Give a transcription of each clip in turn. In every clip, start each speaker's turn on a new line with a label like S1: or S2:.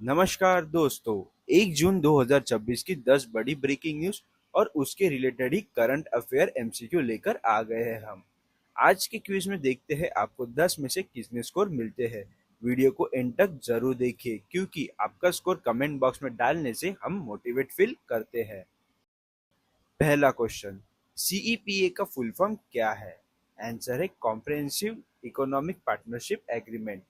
S1: नमस्कार दोस्तों। 1 जून 2026 की 10 बड़ी ब्रेकिंग न्यूज और उसके रिलेटेड ही करंट अफेयर एमसीक्यू लेकर आ गए हैं हम। आज के क्विज में देखते हैं आपको 10 में से कितने स्कोर मिलते हैं। वीडियो को एंड तक जरूर देखिए क्योंकि आपका स्कोर कमेंट बॉक्स में डालने से हम मोटिवेट फील करते हैं। पहला क्वेश्चन, सीईपीए का फुल फॉर्म क्या है? आंसर है comprehensive economic partnership agreement.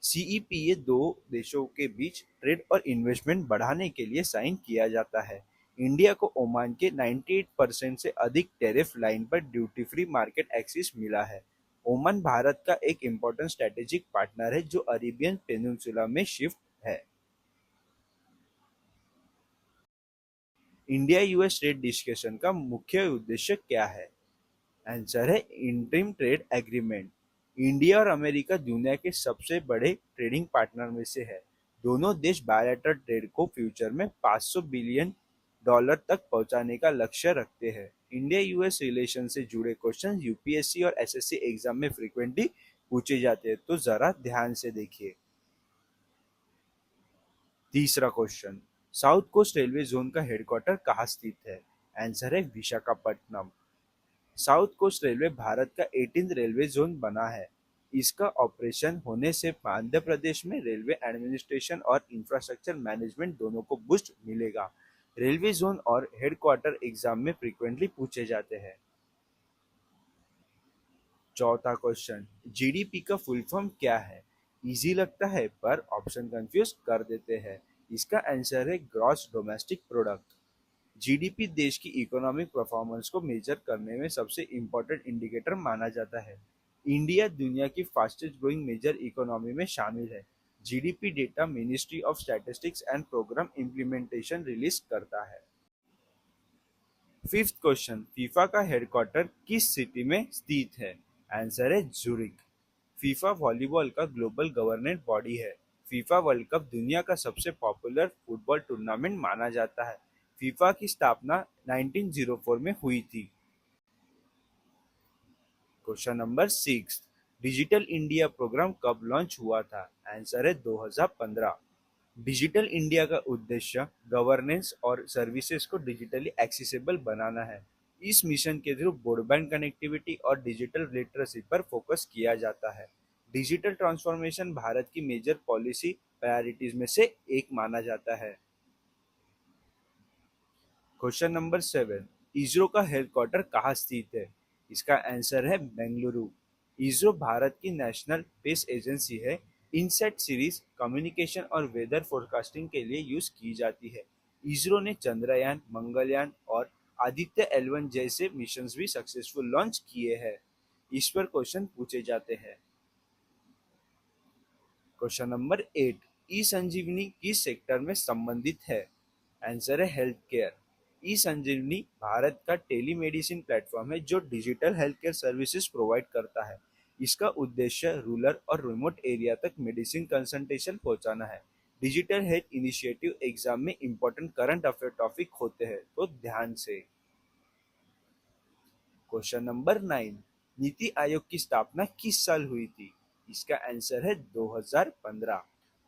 S1: CEPA दो देशों के बीच ट्रेड और इन्वेस्टमेंट बढ़ाने के लिए साइन किया जाता है। इंडिया को ओमान के 98% से अधिक टैरिफ लाइन पर ड्यूटी फ्री मार्केट एक्सेस मिला है। ओमान भारत का एक इम्पोर्टेंट स्ट्रेटेजिक पार्टनर है जो अरेबियन पेनिनसुला में शिफ्ट है। इंडिया यूएस ट्रेड डिस्कशन का मुख्य उद्देश्य क्या है? आंसर है इंटरिम ट्रेड एग्रीमेंट। इंडिया और अमेरिका दुनिया के सबसे बड़े ट्रेडिंग पार्टनर में से है। दोनों देश बायलैटरल ट्रेड को फ्यूचर में 500 बिलियन डॉलर तक पहुंचाने का लक्ष्य रखते हैं। इंडिया यूएस रिलेशन से जुड़े क्वेश्चन यूपीएससी और एसएससी एग्जाम में फ्रीक्वेंटली पूछे जाते हैं, तो जरा ध्यान से देखिए। तीसरा question, south coast railway zone का हेडक्वार्टर कहाँ स्थित है? आंसर है Visakhapatnam. South coast railway Bharat का 18th रेलवे जोन बना है। इसका ऑपरेशन होने से मध्य प्रदेश में रेलवे एडमिनिस्ट्रेशन और इंफ्रास्ट्रक्चर मैनेजमेंट दोनों को बूस्ट मिलेगा। रेलवे जोन और हेडक्वार्टर एग्जाम में फ्रीक्वेंटली पूछे जाते हैं। चौथा क्वेश्चन, जीडीपी का फुल फॉर्म क्या है? इजी लगता है पर ऑप्शन कंफ्यूज कर देते हैं। इसका आंसर है ग्रॉस डोमेस्टिक प्रोडक्ट। जीडीपी देश की इकोनॉमिक परफॉर्मेंस को मेजर करने में सबसे इम्पोर्टेंट इंडिकेटर माना जाता है। इंडिया दुनिया की फास्टेस्ट ग्रोइंग मेजर इकोनॉमी में शामिल है। GDP data ministry of statistics and programme implementation release करता है। फिफ्थ क्वेश्चन, फीफा का हेडक्वार्टर किस सिटी में स्थित है? आंसर है जूरिक। फीफा वॉलीबॉल का ग्लोबल गवर्नेंस बॉडी है। फीफा वर्ल्ड कप दुनिया का सबसे पॉपुलर फुटबॉल टूर्नामेंट माना जाता है। फीफा की स्थापना 1904 में हुई थी। Question number 6, digital India programme कब लॉन्च हुआ था? आंसर है 2015। डिजिटल इंडिया का उद्देश्य गवर्नेंस और सर्विसेज को डिजिटली एक्सेसिबल बनाना है। इस मिशन के थ्रू ब्रॉडबैंड कनेक्टिविटी और डिजिटल लिटरेसी पर फोकस किया जाता है। डिजिटल ट्रांसफॉर्मेशन भारत की मेजर पॉलिसी प्रायोरिटीज में से एक माना जाता है। क्वेश्चन नंबर 7, इसरो का हेडक्वार्टर कहाँ स्थित है? इसका आंसर है बेंगलुरु। इसरो भारत की नेशनल स्पेस एजेंसी है। इनसेट सीरीज कम्युनिकेशन और वेदर फोरकास्टिंग के लिए यूज की जाती है। इसरो ने चंद्रयान, मंगलयान और आदित्य L1 जैसे मिशंस भी सक्सेसफुल लॉन्च किए हैं। इस पर क्वेश्चन पूछे जाते हैं। क्वेश्चन नंबर 8, ई संजीवनी किस सेक्टर में संबंधित है? आंसर है हेल्थ केयर। ई संजीवनी भारत का टेलीमेडिसिन प्लेटफॉर्म है जो digital health care services provide करता है। इसका उद्देश्य रूरल और रिमोट एरिया तक मेडिसिन कंसल्टेशन पहुंचाना है। डिजिटल हेल्थ इनिशिएटिव एग्जाम में इंपॉर्टेंट करंट अफेयर टॉपिक होते हैं, तो ध्यान से। क्वेश्चन नंबर 9, नीति आयोग की स्थापना किस साल हुई थी? इसका आंसर है 2015।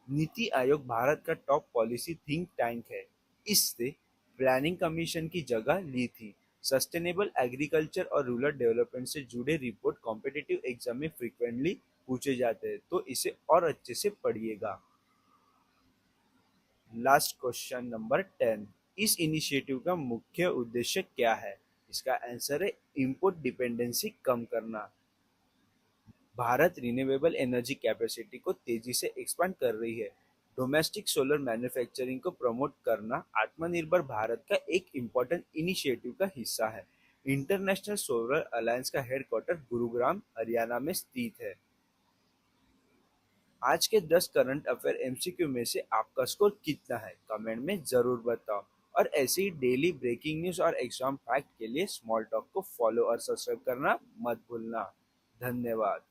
S1: नीति आयोग भारत का टॉप पॉलिसी थिंक टैंक है। इससे प्लानिंग कमीशन की जगह ली थी। सस्टेनेबल एग्रीकल्चर और रूरल डेवलपमेंट से जुड़े रिपोर्ट कॉम्पिटिटिव एग्जाम में फ्रीक्वेंटली पूछे जाते हैं, तो इसे और अच्छे से पढ़िएगा। लास्ट क्वेश्चन नंबर 10, इस इनिशिएटिव का मुख्य उद्देश्य क्या है? इसका आंसर है इंपोर्ट डिपेंडेंसी कम करना। भारत रिन्यूएबल एनर्जी कैपेसिटी को तेजी से एक्सपांड कर रही है। डोमेस्टिक सोलर मैन्युफैक्चरिंग को प्रमोट करना आत्मनिर्भर भारत का एक इम्पोर्टेंट इनिशिएटिव का हिस्सा है। इंटरनेशनल सोलर अलायंस का हेडक्वार्टर गुरुग्राम, हरियाणा में स्थित है। आज के 10 करंट अफेयर एमसीक्यू में से आपका स्कोर कितना है? कमेंट में जरूर बताओ। और ऐसी ही डेली ब्रेकिंग न्यूज और एग्जाम फैक्ट के लिए स्मॉल टॉक को फॉलो और सब्सक्राइब करना मत भूलना। धन्यवाद।